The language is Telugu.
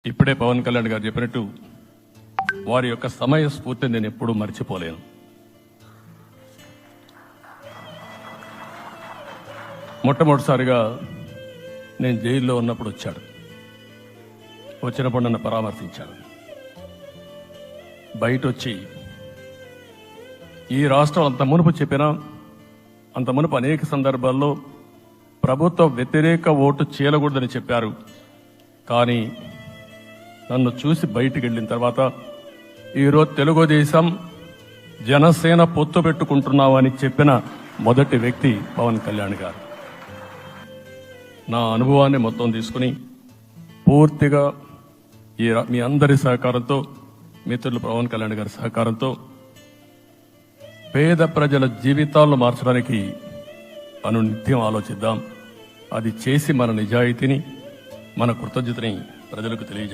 ఇప్పుడే పవన్ కళ్యాణ్ గారు చెప్పినట్టు వారి యొక్క సమయ స్ఫూర్తిని నేను ఎప్పుడూ మర్చిపోలేను. మొట్టమొదటిసారిగా నేను జైల్లో ఉన్నప్పుడు వచ్చాడు. వచ్చినప్పుడు నన్ను పరామర్శించాడు. బయట వచ్చి ఈ రాష్ట్రం అంత మునుపు చెప్పినా, అంత మునుపు అనేక సందర్భాల్లో ప్రభుత్వ వ్యతిరేక ఓటు చీలకూడదని చెప్పారు. కానీ నన్ను చూసి బయటికి వెళ్ళిన తర్వాత ఈరోజు తెలుగుదేశం జనసేన పొత్తు పెట్టుకుంటున్నామని చెప్పిన మొదటి వ్యక్తి పవన్ కళ్యాణ్ గారు. నా అనుభవాన్ని మొత్తం తీసుకుని పూర్తిగా మీ అందరి సహకారంతో, మిత్రులు పవన్ కళ్యాణ్ గారి సహకారంతో పేద ప్రజల జీవితాలను మార్చడానికి అనునిత్యం ఆలోచిద్దాం. అది చేసి మన నిజాయితీని, మన కృతజ్ఞతని ప్రజలకు తెలియజేద్దాం.